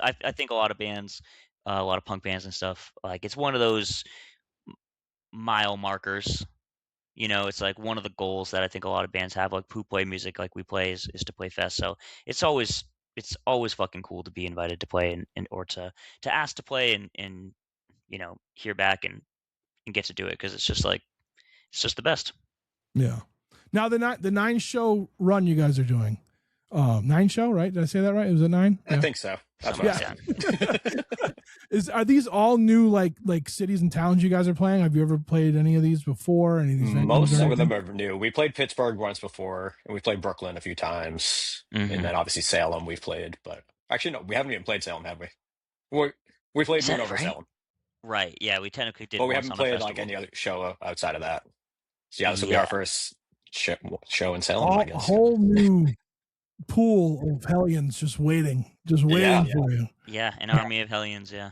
I think a lot of bands, a lot of punk bands and stuff, like it's one of those mile markers. You know, it's like one of the goals that I think a lot of bands have, like who play music like we play, is to play Fest. So it's always fucking cool to be invited to play and or to ask to play and you know, hear back and get to do it, because it's just like it's just the best. Yeah. Now the 9-show run you guys are doing, 9-show, right? Did I say that right? Was it 9? I think so. That's what I said. Are these all new like cities and towns you guys are playing? Have you ever played any of these before? Any of these Most of them are new. We played Pittsburgh once before, and we played Brooklyn a few times, and then obviously Salem we've played. But actually, no, we haven't even played Salem, have we? We played Moon over right? Salem. Right. Yeah, we technically did. But we once haven't on a played like festival. any other show outside of that. So yeah, this will be our first show in Salem, I A guess. whole new pool of Hellions just waiting for you. Yeah, an army of Hellions. Yeah.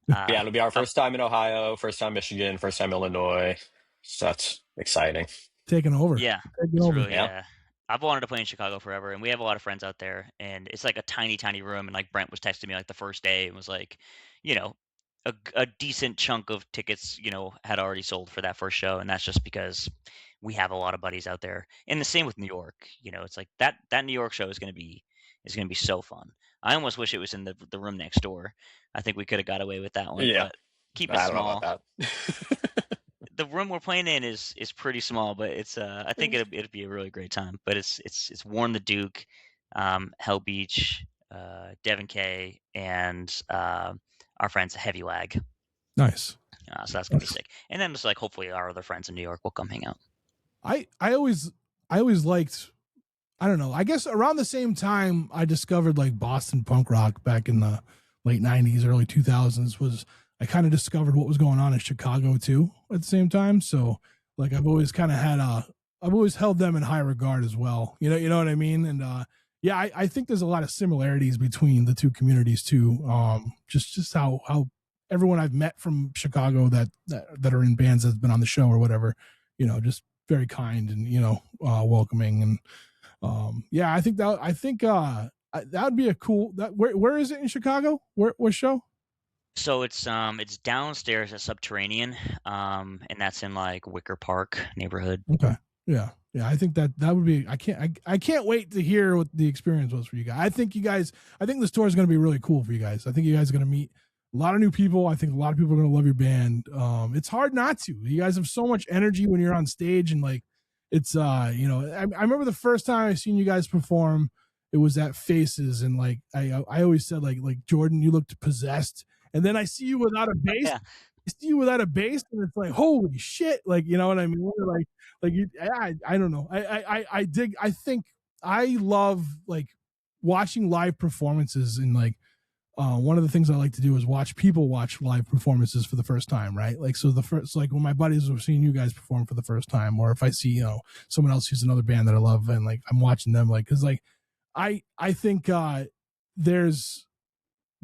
Yeah, it'll be our first time in Ohio, first time Michigan, first time Illinois. So that's exciting. Taking over. Yeah, Taking it's over. really, yeah. I've wanted to play in Chicago forever, and we have a lot of friends out there, and it's like a tiny, tiny room. And like Brent was texting me like the first day and was like, you know, a decent chunk of tickets, you know, had already sold for that first show, and that's just because we have a lot of buddies out there. And the same with New York. You know, it's like that New York show is gonna be so fun. I almost wish it was in the room next door. I think we could have got away with that one. Yeah. But keep it I don't small. know about that. The room we're playing in is pretty small, but it's I think it'd be a really great time. But it's Warren the Duke, Hell Beach, Devin K, and our friends Heavy Lag. Nice. So that's gonna be sick. And then just like hopefully our other friends in New York will come hang out. I always liked, I don't know, I guess around the same time I discovered like Boston punk rock back in the late 90s, early 2000s, was I kind of discovered what was going on in Chicago too at the same time. So like I've always kind of had I've always held them in high regard as well. You know what I mean? And yeah, I think there's a lot of similarities between the two communities too. Just how everyone I've met from Chicago that are in bands that's been on the show or whatever, you know, just very kind and, you know, welcoming. And yeah, I think that would be a cool, where is it in Chicago? What show? So it's downstairs at Subterranean, and that's in like Wicker Park neighborhood. Okay. Yeah. I think that would be, I can't wait to hear what the experience was for you guys. I think this tour is going to be really cool for you guys. I think you guys are going to meet a lot of new people. I think a lot of people are going to love your band. It's hard not to. You guys have so much energy when you're on stage, and like, it's, you know, I remember the first time I seen you guys perform, it was at Faces. And like, I always said like Jordan, you looked possessed. And then I see you without a bass. Yeah. I see you without a bass, and it's like, holy shit! Like, you know what I mean? Like you, I don't know. I think I love like watching live performances, and like one of the things I like to do is watch people watch live performances for the first time, right? Like, so like when my buddies are seeing you guys perform for the first time, or if I see, you know, someone else who's another band that I love, and like I'm watching them, like, because like I think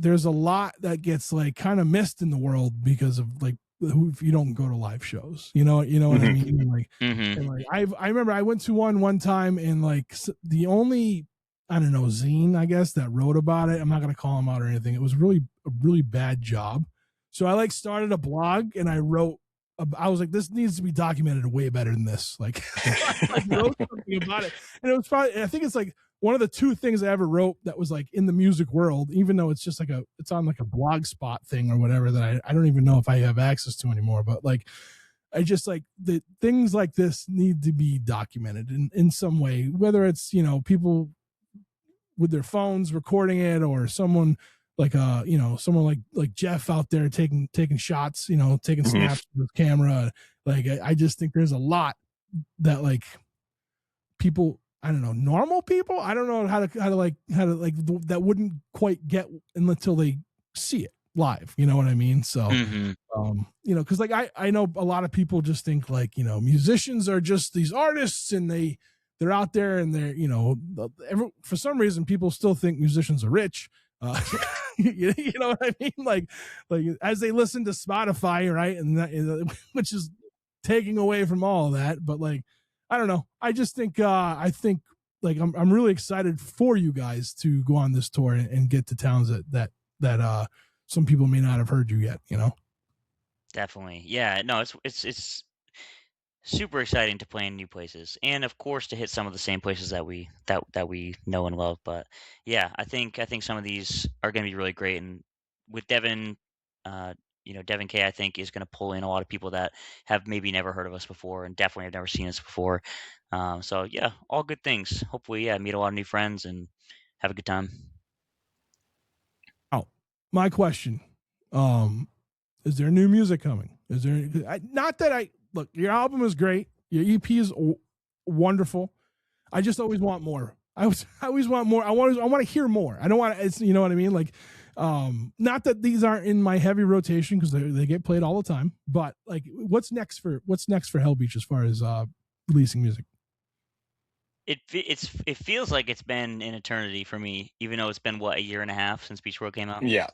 there's a lot that gets like kind of missed in the world because of like if you don't go to live shows, you know what I mean? Like, and like I remember I went to one time, and like the only, I don't know, zine, I guess, that wrote about it, I'm not going to call them out or anything, it was really a really bad job. So I like started a blog, and I was like, this needs to be documented way better than this. Like, I wrote something about it, and it was probably, I think it's like one of the two things I ever wrote that was like in the music world, even though it's just like it's on like a blog spot thing or whatever that I don't even know if I have access to anymore. But like, I just like the things like this need to be documented in some way, whether it's, you know, people with their phones recording it, or someone like you know, someone like Jeff out there taking shots, you know, taking snaps with camera. Like I just think there's a lot that like people, I don't know, normal people, I don't know how to like that wouldn't quite get until they see it live, you know what I mean? So you know, because like I know a lot of people just think like, you know, musicians are just these artists, and they they're out there and they're, you know, for some reason people still think musicians are rich. You know what I mean? Like as they listen to Spotify, right? And that, which is taking away from all of that. But like, I don't know. I just think, I think like, I'm really excited for you guys to go on this tour and get to towns that some people may not have heard you yet, you know? Definitely. Yeah, no, it's super exciting to play in new places, and of course to hit some of the same places that we know and love. But yeah, I think some of these are going to be really great, and with Devin, uh, Devin K, I think is going to pull in a lot of people that have maybe never heard of us before, and definitely have never seen us before. So yeah, all good things. Hopefully, yeah, meet a lot of new friends and have a good time. Oh, my question, is there new music coming? Is there, not that I look, your album is great. Your EP is wonderful. I just always want more. I always want more. I want to hear more. I don't want to, it's, you know what I mean? Like, not that these aren't in my heavy rotation because they get played all the time, but like what's next for Hell Beach as far as releasing music? It feels like it's been an eternity for me, even though it's been what, a year and a half since Beach World came out. Yeah,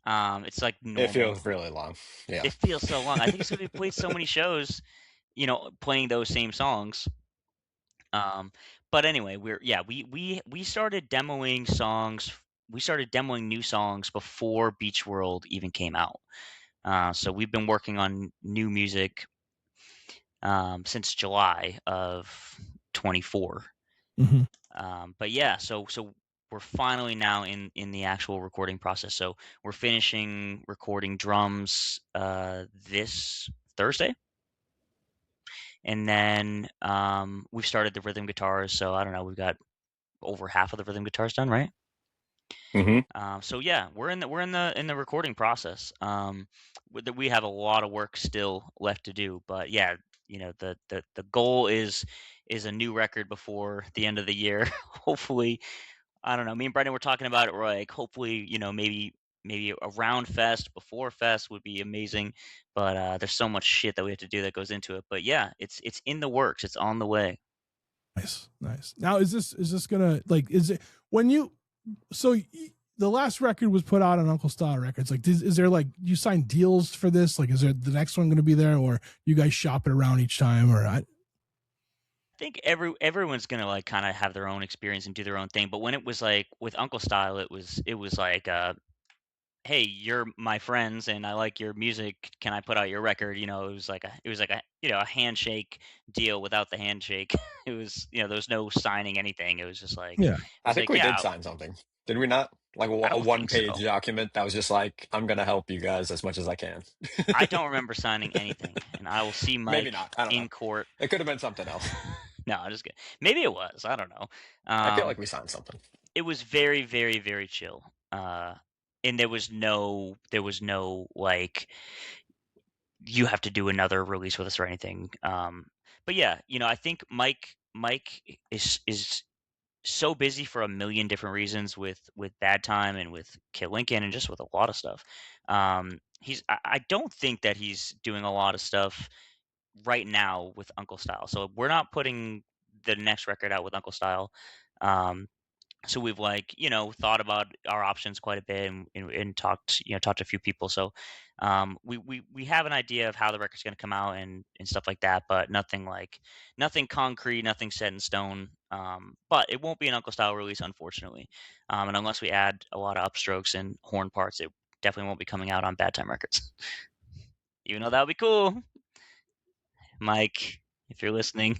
It's like it normal. feels really long. Yeah. It feels so long. I think it's because we played so many shows, playing those same songs. But anyway, we started demoing songs. We started demoing new songs before Beach World even came out. So we've been working on new music since July of 24. But yeah, so we're finally now in the actual recording process. So we're finishing recording drums this Thursday. And then we've started the rhythm guitars. So I don't know, we've got over half of the rhythm guitars done, right? So yeah, we're in the recording process. We have a lot of work still left to do, but yeah, the goal is a new record before the end of the year. Hopefully, I don't know. Me and Brendan were talking about it. We're like, hopefully, maybe around Fest, before Fest would be amazing. But there's so much shit that we have to do that goes into it. But yeah, it's in the works. It's on the way. Nice. Now, is this gonna, like, is it when you, so the last record was put out on Uncle Style Records. Like, is there, like, you sign deals for this? Like, is there the next one going to be there, or you guys shop it around each time? Or I think everyone's gonna like kind of have their own experience and do their own thing. But when it was like with Uncle Style, it was like, hey, you're my friends and I like your music. Can I put out your record? It was like a a handshake deal without the handshake. It was, there was no signing anything. It was just like, yeah. I think we yeah, did sign something. Did we not? Like I a don't think one-page so. document that was just like, I'm gonna help you guys as much as I can. I don't remember signing anything, and I will see Maybe Mike not. I don't in know. court. It could have been something else. No, I'm just kidding. Maybe it was. I don't know. I feel like we signed something. It was very, very, very chill. And there was no like, you have to do another release with us or anything. But yeah, I think Mike is so busy for a million different reasons with Bad Time and with Kill Lincoln and just with a lot of stuff. I don't think that he's doing a lot of stuff right now with Uncle Style. So we're not putting the next record out with Uncle Style. So we've like, thought about our options quite a bit and talked to a few people. So we have an idea of how the record's going to come out and stuff like that, but nothing concrete, nothing set in stone. But it won't be an Uncle Style release, unfortunately. And unless we add a lot of upstrokes and horn parts, it definitely won't be coming out on Bad Time Records. Even though that would be cool. Mike, if you're listening.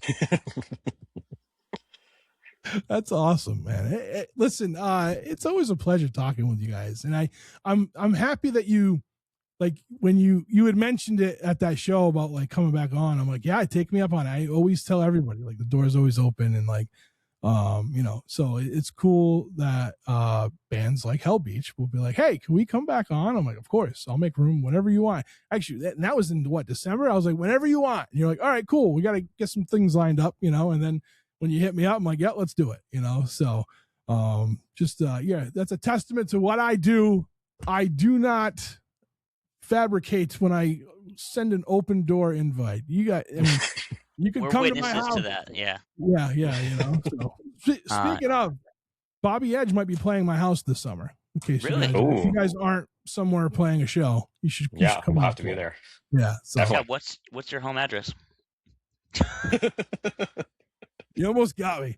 That's awesome, man. Listen, it's always a pleasure talking with you guys, and I'm happy that you, like, when you had mentioned it at that show about like coming back on. I'm like, yeah, take me up on it. I always tell everybody, like, the door is always open, and like, so it's cool that bands like Hell Beach will be like, hey, can we come back on? I'm like, of course, I'll make room whenever you want. Actually, that was in what, December? I was like, whenever you want. And you're like, all right, cool. We got to get some things lined up, and then when you hit me up, I'm like, yeah, let's do it, So yeah, that's a testament to what I do. I do not fabricate when I send an open door invite. I mean, You can We're come to my witnesses house. to that. Yeah. Yeah, you know. So, speaking of, Bobby Edge might be playing my house this summer. In case Really? if you guys aren't somewhere playing a show, you should come we'll out have to be there. Yeah. So Yeah. What's your home address? You almost got me.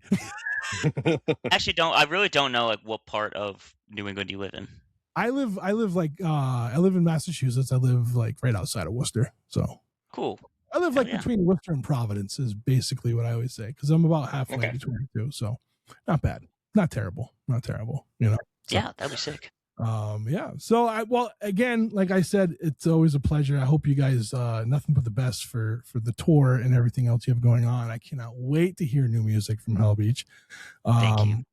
Actually, I really don't know like what part of New England you live in. I live in Massachusetts. I live like right outside of Worcester. So cool. I live like between Worcester and Providence is basically what I always say, because I'm about halfway between the two. So not bad, not terrible, you know. So, yeah, that'd be sick. Yeah. So again, like I said, it's always a pleasure. I hope you guys nothing but the best for the tour and everything else you have going on. I cannot wait to hear new music from Hell Beach. Thank you.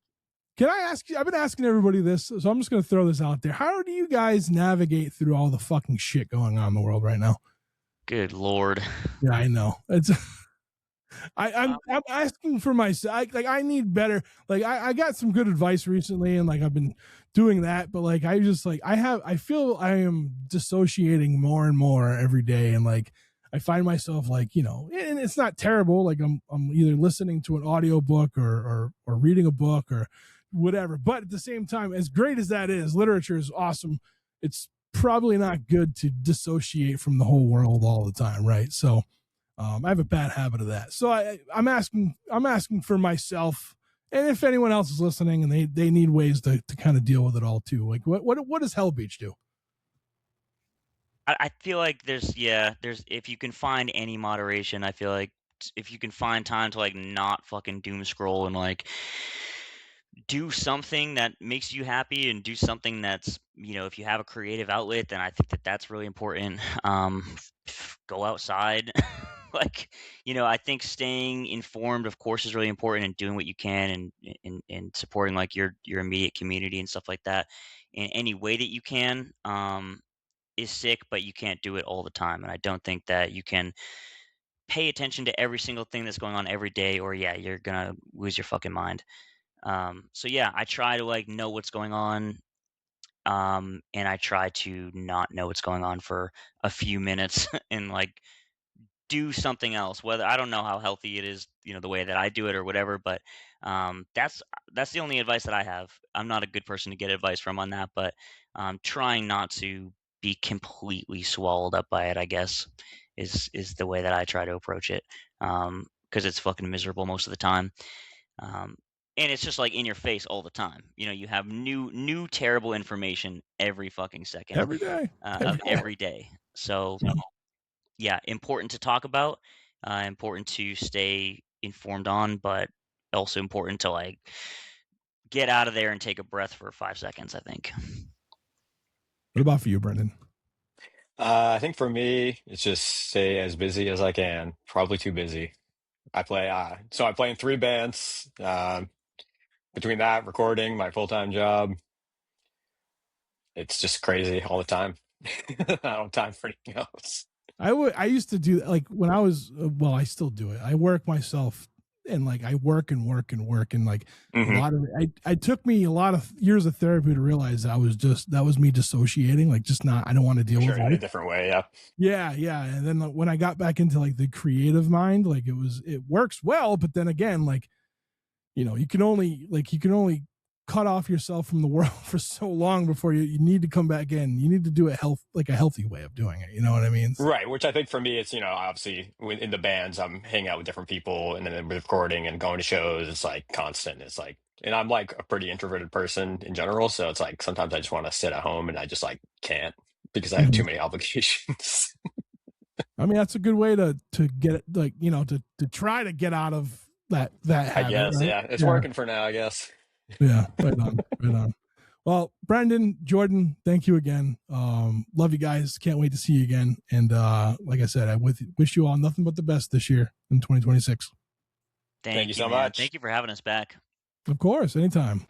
Can I ask you? I've been asking everybody this, so I'm just going to throw this out there. How do you guys navigate through all the fucking shit going on in the world right now? Good Lord. Yeah, I know. It's. I'm asking for myself. I need better. Like I got some good advice recently, and like I've been doing that. But like I just like I feel I am dissociating more and more every day, and like I find myself like, you know, and it's not terrible. Like I'm either listening to an audiobook or reading a book or whatever. But at the same time, as great as that is, literature is awesome. It's probably not good to dissociate from the whole world all the time, right? So. I have a bad habit of that. So I'm asking for myself, and if anyone else is listening and they need ways to kind of deal with it all too. Like what does Hell Beach do? I feel like there's if you can find any moderation, I feel like if you can find time to like not fucking doom scroll and like do something that makes you happy and do something that's, you know, if you have a creative outlet, then I think that's really important. Go outside. Like, you know, I think staying informed, of course, is really important, and doing what you can and supporting like your immediate community and stuff like that in any way that you can is sick, but you can't do it all the time. And I don't think that you can pay attention to every single thing that's going on every day, or you're gonna lose your fucking mind. So yeah, I try to like know what's going on. And I try to not know what's going on for a few minutes and like do something else. Whether I don't know how healthy it is, you know, the way that I do it or whatever, but that's the only advice that I have. I'm not a good person to get advice from on that, but trying not to be completely swallowed up by it, I guess, is the way that I try to approach it. Because it's fucking miserable most of the time. And it's just like in your face all the time. You know, you have new terrible information every fucking second. Every day. Every day. So yeah, important to talk about, important to stay informed on, but also important to like get out of there and take a breath for 5 seconds, I think. What about for you, Brendan? I think for me, it's just stay as busy as I can. Probably too busy. I play in 3 bands. Between that, recording, my full-time job, it's just crazy all the time. I don't have time for anything else. I used to do like when I was I still do it. I work myself and like I work and like a lot of it took me a lot of years of therapy to realize that was me dissociating, like just not, I don't want to deal with it. In a different way, yeah. And then when I got back into like the creative mind, like it works well, but then again, like, you know, you can only cut off yourself from the world for so long before you need to come back in. You need to do a healthy way of doing it. You know what I mean? Right. Which I think for me, it's, you know, obviously in the bands, I'm hanging out with different people, and then with recording and going to shows, it's like constant. It's like, and I'm like a pretty introverted person in general. So it's like, sometimes I just want to sit at home and I just like can't because I have too many obligations. I mean, that's a good way to get, like, you know, to try to get out of that habit, I guess, right? yeah. It's working for now, I guess. Yeah, right on. Well, Brendan, Jordan, thank you again. Love you guys. Can't wait to see you again. And like I said, I wish you all nothing but the best this year in 2026. Thank you so much. Thank you for having us back. Of course, anytime.